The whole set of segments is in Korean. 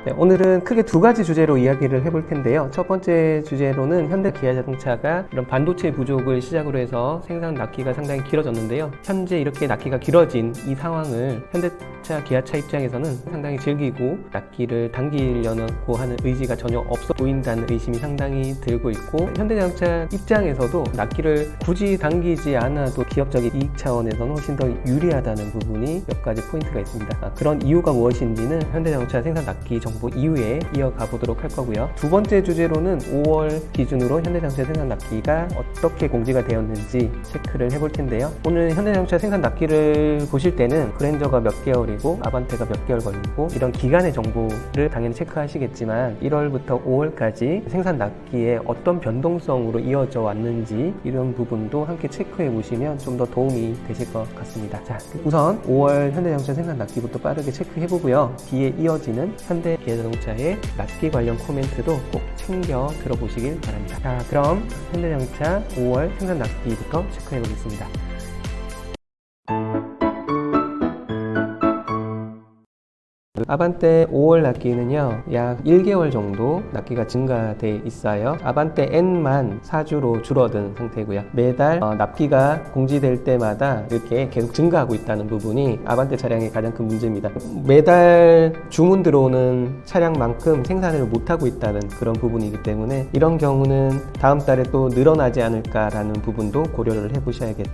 네, 오늘은 크게 두 가지 주제로 이야기를 해볼 텐데요. 첫 번째 주제로는 현대 기아자동차가 이런 반도체 부족을 시작으로 해서 생산 납기가 상당히 길어졌는데요. 현재 이렇게 납기가 길어진 이 상황을 기아차 입장에서는 상당히 즐기고 납기를 당기려고 하는 의지가 전혀 없어 보인다는 의심이 상당히 들고 있고, 현대자동차 입장에서도 납기를 굳이 당기지 않아도 기업적인 이익 차원에서는 훨씬 더 유리하다는 부분이 몇 가지 포인트가 있습니다. 그런 이유가 무엇인지는 현대자동차 생산 납기 정보 이후에 이어가 보도록 할 거고요. 두 번째 주제로는 5월 기준으로 현대자동차 생산 납기가 어떻게 공지가 되었는지 체크를 해볼 텐데요. 오늘 현대자동차 생산 납기를 보실 때는 그랜저가 몇 개월이고 아반떼가 몇 개월 걸리고 이런 기간의 정보를 당연히 체크하시겠지만 1월부터 5월까지 생산 납기에 어떤 변동성으로 이어져 왔는지 이런 부분도 함께 체크해 보시면 좀 더 도움이 되실 것 같습니다. 자, 우선 5월 현대자동차 생산 납기부터 빠르게 체크해 보고요. 뒤에 이어지는 현대 기아자동차의 납기 관련 코멘트도 꼭 챙겨 들어보시길 바랍니다. 자, 그럼 현대자동차 5월 생산 납기부터 체크해 보겠습니다. 아반떼 5월 납기는요, 약 1개월 정도 납기가 증가돼 있어요. 아반떼 N만 4주로 줄어든 상태고요. 매달 납기가 공지될 때마다 이렇게 계속 증가하고 있다는 부분이 아반떼 차량의 가장 큰 문제입니다. 매달 주문 들어오는 차량만큼 생산을 못하고 있다는 그런 부분이기 때문에 이런 경우는 다음 달에 또 늘어나지 않을까라는 부분도 고려를 해보셔야겠죠.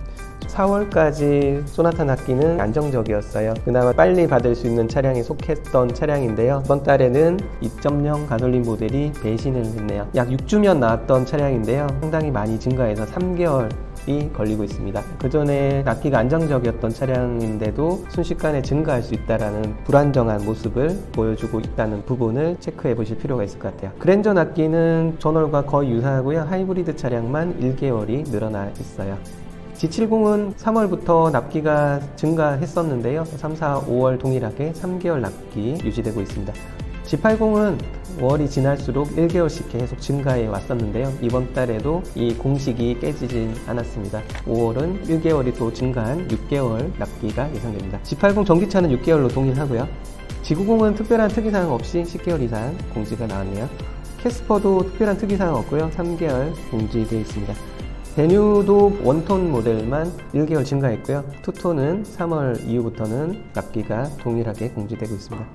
4월까지 소나타 납기는 안정적이었어요. 그나마 빨리 받을 수 있는 차량에 속했던 차량인데요. 이번 달에는 2.0 가솔린 모델이 배신을 했네요. 약 6주면 나왔던 차량인데요. 상당히 많이 증가해서 3개월이 걸리고 있습니다. 그 전에 납기가 안정적이었던 차량인데도 순식간에 증가할 수 있다는 불안정한 모습을 보여주고 있다는 부분을 체크해 보실 필요가 있을 것 같아요. 그랜저 납기는 전월과 거의 유사하고요. 하이브리드 차량만 1개월이 늘어나 있어요. G70은 3월부터 납기가 증가했었는데요. 3, 4, 5월 동일하게 3개월 납기 유지되고 있습니다. G80은 월이 지날수록 1개월씩 계속 증가해 왔었는데요. 이번 달에도 이 공식이 깨지진 않았습니다. 5월은 1개월이 또 증가한 6개월 납기가 예상됩니다. G80 전기차는 6개월로 동일하고요. G90은 특별한 특이사항 없이 10개월 이상 공지가 나왔네요. 캐스퍼도 특별한 특이사항 없고요. 3개월 공지되어 있습니다. 베뉴도 원톤 모델만 1개월 증가했고요. 투톤은 3월 이후부터는 납기가 동일하게 공지되고 있습니다.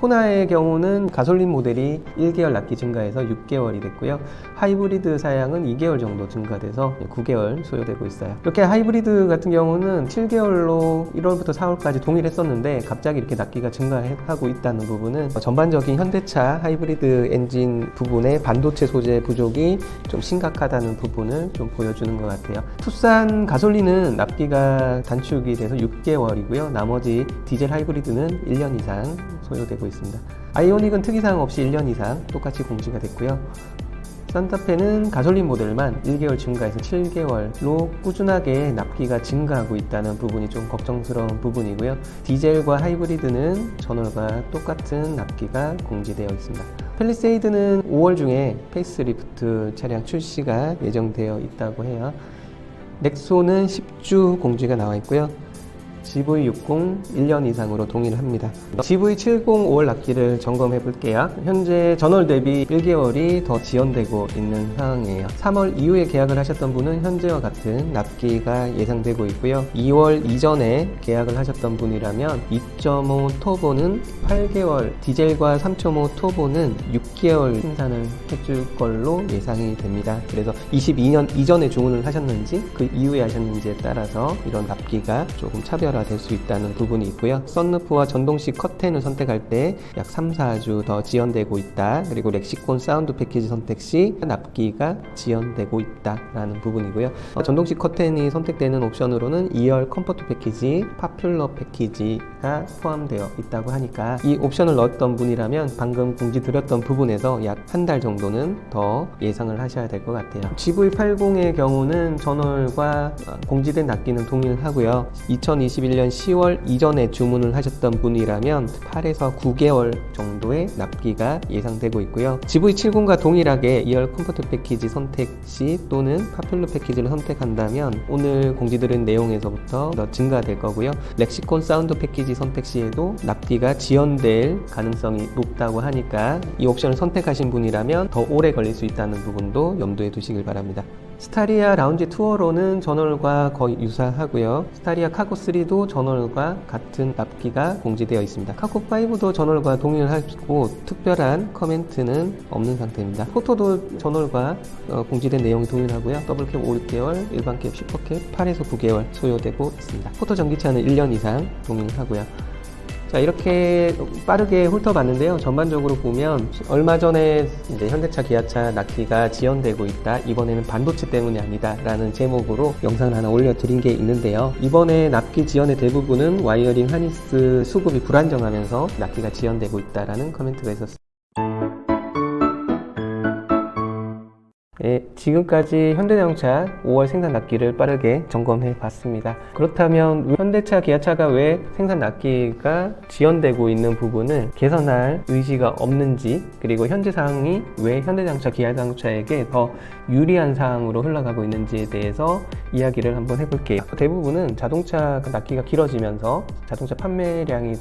코나의 경우는 가솔린 모델이 1개월 납기 증가해서 6개월이 됐고요. 하이브리드 사양은 2개월 정도 증가돼서 9개월 소요되고 있어요. 이렇게 하이브리드 같은 경우는 7개월로 1월부터 4월까지 동일했었는데 갑자기 이렇게 납기가 증가하고 있다는 부분은 전반적인 현대차 하이브리드 엔진 부분의 반도체 소재 부족이 좀 심각하다는 부분을 좀 보여주는 것 같아요. 투싼 가솔린은 납기가 단축이 돼서 6개월이고요. 나머지 디젤 하이브리드는 1년 이상 소요되고 있습니다. 아이오닉은 특이사항 없이 1년 이상 똑같이 공지가 됐고요. 산타페는 가솔린 모델만 1개월 증가해서 7개월로 꾸준하게 납기가 증가하고 있다는 부분이 좀 걱정스러운 부분이고요. 디젤과 하이브리드는 전월과 똑같은 납기가 공지되어 있습니다. 팰리세이드는 5월 중에 페이스리프트 차량 출시가 예정되어 있다고 해요. 넥소는 10주 공지가 나와 있고요. GV60 1년 이상으로 동일합니다. GV70 5월 납기를 점검해 볼게요. 현재 전월 대비 1개월이 더 지연되고 있는 상황이에요. 3월 이후에 계약을 하셨던 분은 현재와 같은 납기가 예상되고 있고요. 2월 이전에 계약을 하셨던 분이라면 2.5 터보는 8개월, 디젤과 3.5 터보는 6개월 생산을 해줄 걸로 예상이 됩니다. 그래서 22년 이전에 주문을 하셨는지 그 이후에 하셨는지에 따라서 이런 납기가 조금 차별화 될 수 있다는 부분이 있고요. 썬루프와 전동식 커튼을 선택할 때 약 3, 4주 더 지연되고 있다. 그리고 렉시콘 사운드 패키지 선택 시 납기가 지연되고 있다라는 부분이고요. 전동식 커튼이 선택되는 옵션으로는 2열 컴포트 패키지, 파퓰러 패키지가 포함되어 있다고 하니까 이 옵션을 넣었던 분이라면 방금 공지 드렸던 부분에서 약 한 달 정도는 더 예상을 하셔야 될 것 같아요. GV80의 경우는 전월과 공지된 납기는 동일하고요. 2020 2021년 10월 이전에 주문을 하셨던 분이라면 8에서 9개월 정도의 납기가 예상되고 있고요. GV70과 동일하게 2열 컴포트 패키지 선택 시 또는 파퓰러 패키지를 선택한다면 오늘 공지드린 내용에서부터 더 증가될 거고요. 렉시콘 사운드 패키지 선택 시에도 납기가 지연될 가능성이 높다고 하니까 이 옵션을 선택하신 분이라면 더 오래 걸릴 수 있다는 부분도 염두에 두시길 바랍니다. 스타리아 라운지 투어로는 전월과 거의 유사하고요. 스타리아 카고3도 전월과 같은 납기가 공지되어 있습니다. 카고5도 전월과 동일하고 특별한 커멘트는 없는 상태입니다. 포토도 전월과 공지된 내용이 동일하고요. 더블캡 5개월, 일반캡 10%캡 8에서 9개월 소요되고 있습니다. 포토 전기차는 1년 이상 동일하고요. 자, 이렇게 빠르게 훑어봤는데요. 전반적으로 보면 얼마 전에 이제 현대차, 기아차 납기가 지연되고 있다. 이번에는 반도체 때문이 아니다. 라는 제목으로 영상을 하나 올려드린 게 있는데요. 이번에 납기 지연의 대부분은 와이어링 하니스 수급이 불안정하면서 납기가 지연되고 있다라는 코멘트가 있었습니다. 네, 지금까지 현대자동차 5월 생산 납기를 빠르게 점검해 봤습니다. 그렇다면 현대차, 기아차가 왜 생산 납기가 지연되고 있는 부분을 개선할 의지가 없는지, 그리고 현재 상황이 왜 현대자동차, 기아자동차에게 더 유리한 상황으로 흘러가고 있는지에 대해서 이야기를 한번 해볼게요. 대부분은 자동차 납기가 길어지면서 자동차 판매량이